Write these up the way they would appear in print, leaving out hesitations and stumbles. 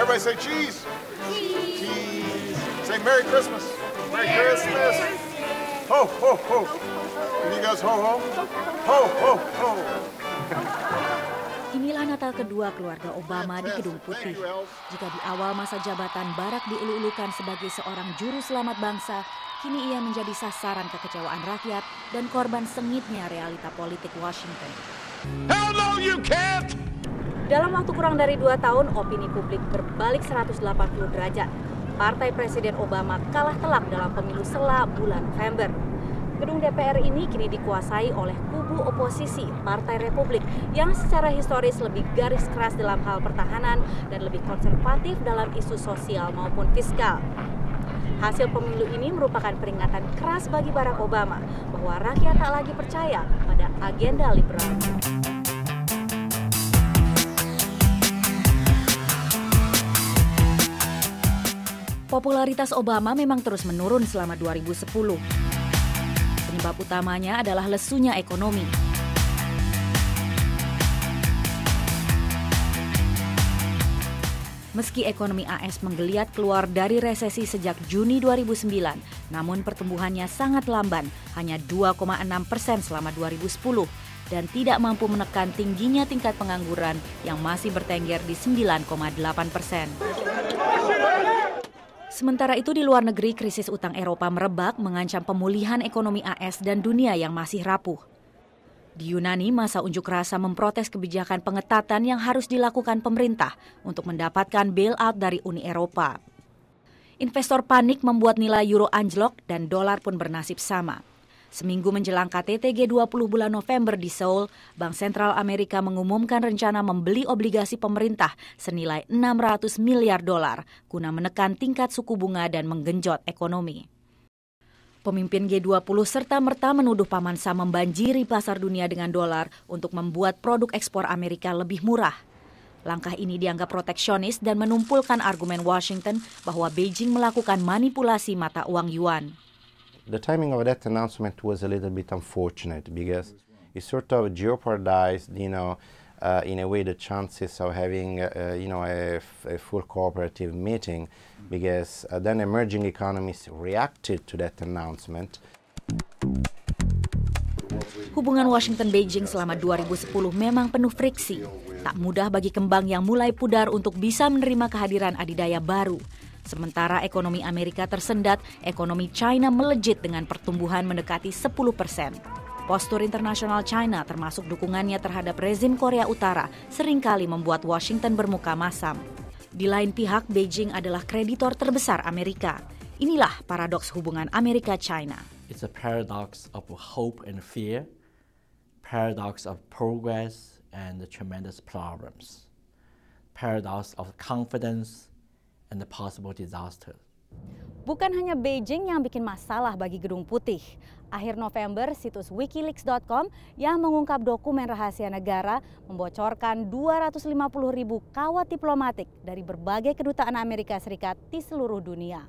Everybody say cheese. Cheese. Say Merry Christmas. Merry Christmas. Ho, ho, ho. Can you guys ho, ho? Ho, ho, ho. Inilah Natal kedua keluarga Obama di Gedung Putih. Jika di awal masa jabatan Barack dielu-elukan sebagai seorang juru selamat bangsa, kini ia menjadi sasaran kekecewaan rakyat dan korban sengitnya realita politik Washington. Hell no you can't! Dalam waktu kurang dari 2 tahun, opini publik berbalik 180 derajat. Partai Presiden Obama kalah telak dalam pemilu sela bulan November. Gedung DPR ini kini dikuasai oleh kubu oposisi Partai Republik yang secara historis lebih garis keras dalam hal pertahanan dan lebih konservatif dalam isu sosial maupun fiskal. Hasil pemilu ini merupakan peringatan keras bagi Barack Obama bahwa rakyat tak lagi percaya pada agenda liberal. Popularitas Obama memang terus menurun selama 2010. Penyebab utamanya adalah lesunya ekonomi. Meski ekonomi AS menggeliat keluar dari resesi sejak Juni 2009, namun pertumbuhannya sangat lamban, hanya 2,6% selama 2010, dan tidak mampu menekan tingginya tingkat pengangguran yang masih bertengger di 9,8%. Sementara itu di luar negeri, krisis utang Eropa merebak mengancam pemulihan ekonomi AS dan dunia yang masih rapuh. Di Yunani, masa unjuk rasa memprotes kebijakan pengetatan yang harus dilakukan pemerintah untuk mendapatkan bailout dari Uni Eropa. Investor panik membuat nilai euro anjlok dan dolar pun bernasib sama. Seminggu menjelang KTT G20 bulan November di Seoul, Bank Sentral Amerika mengumumkan rencana membeli obligasi pemerintah senilai 600 miliar dolar guna menekan tingkat suku bunga dan menggenjot ekonomi. Pemimpin G20 serta-merta menuduh Paman Sam membanjiri pasar dunia dengan dolar untuk membuat produk ekspor Amerika lebih murah. Langkah ini dianggap proteksionis dan menumpulkan argumen Washington bahwa Beijing melakukan manipulasi mata uang yuan. The timing of that announcement was a little bit unfortunate because it sort of jeopardized, in a way, the chances of having, a full cooperative meeting, because then emerging economies reacted to that announcement. Hubungan Washington-Beijing selama 2010 memang penuh friksi. Tak mudah bagi kembang yang mulai pudar untuk bisa menerima kehadiran adidaya baru. Sementara ekonomi Amerika tersendat, ekonomi China melejit dengan pertumbuhan mendekati 10%. Postur internasional China termasuk dukungannya terhadap rezim Korea Utara seringkali membuat Washington bermuka masam. Di lain pihak, Beijing adalah kreditor terbesar Amerika. Inilah paradoks hubungan Amerika-China. It's a paradox of hope and fear, paradox of progress and tremendous problems, paradox of confidence and the possible disaster. Bukan hanya Beijing yang bikin masalah bagi Gedung Putih. Akhir November, situs wikileaks.com yang mengungkap dokumen rahasia negara membocorkan 250.000 kawat diplomatik dari berbagai kedutaan Amerika Serikat di seluruh dunia.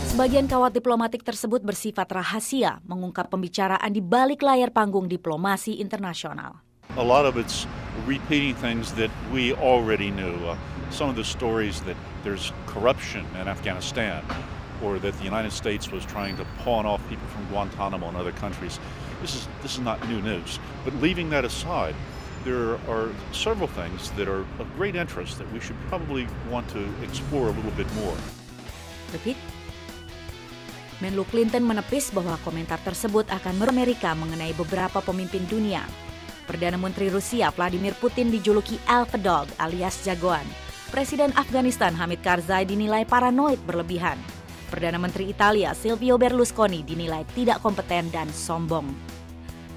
Sebagian kawat diplomatik tersebut bersifat rahasia, mengungkap pembicaraan di balik layar panggung diplomasi internasional. A lot of it's repeating things that we already knew. Some of the stories that there's corruption in Afghanistan, or that the United States was trying to pawn off people from Guantanamo and other countries. This is not new news. But leaving that aside, there are several things that are of great interest that we should probably want to explore a little bit more. Repeat. Menlu Clinton menepis bahwa komentar tersebut akan Amerika mengenai beberapa pemimpin dunia. Perdana Menteri Rusia Vladimir Putin dijuluki Alpha Dog alias jagoan. Presiden Afghanistan Hamid Karzai dinilai paranoid berlebihan. Perdana Menteri Italia Silvio Berlusconi dinilai tidak kompeten dan sombong.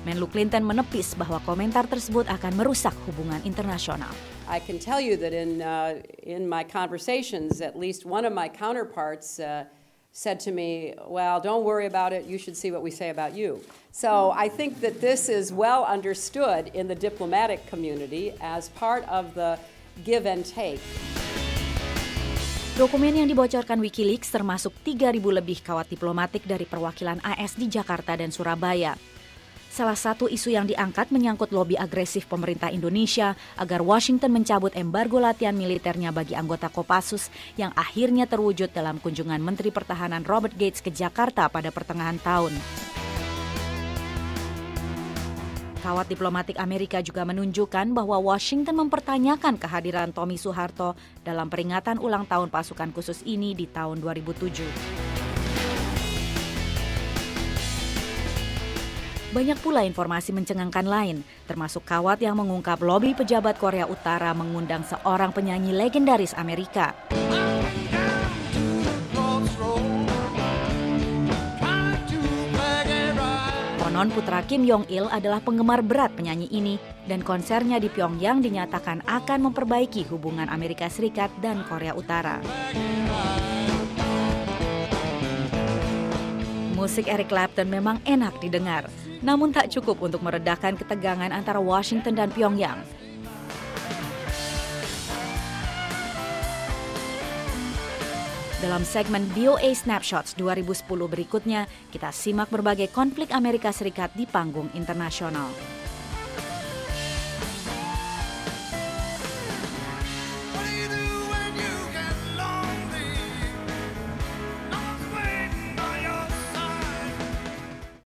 Menlu Clinton menepis bahwa komentar tersebut akan merusak hubungan internasional. I can tell you that in my conversations, at least one of my counterparts said to me, well, don't worry about it, you should see what we say about you. So I think that this is well understood in the diplomatic community as part of the give and take. Dokumen yang dibocorkan Wikileaks termasuk 3.000 lebih kawat diplomatik dari perwakilan AS di Jakarta dan Surabaya. Salah satu isu yang diangkat menyangkut lobi agresif pemerintah Indonesia agar Washington mencabut embargo latihan militernya bagi anggota Kopassus yang akhirnya terwujud dalam kunjungan Menteri Pertahanan Robert Gates ke Jakarta pada pertengahan tahun. Kawat diplomatik Amerika juga menunjukkan bahwa Washington mempertanyakan kehadiran Tommy Soeharto dalam peringatan ulang tahun pasukan khusus ini di tahun 2007. Banyak pula informasi mencengangkan lain, termasuk kawat yang mengungkap lobi pejabat Korea Utara mengundang seorang penyanyi legendaris Amerika. Konon putra Kim Jong-il adalah penggemar berat penyanyi ini dan konsernya di Pyongyang dinyatakan akan memperbaiki hubungan Amerika Serikat dan Korea Utara. Musik Eric Clapton memang enak didengar, namun tak cukup untuk meredakan ketegangan antara Washington dan Pyongyang. Dalam segmen VOA Snapshots 2010 berikutnya, kita simak berbagai konflik Amerika Serikat di panggung internasional.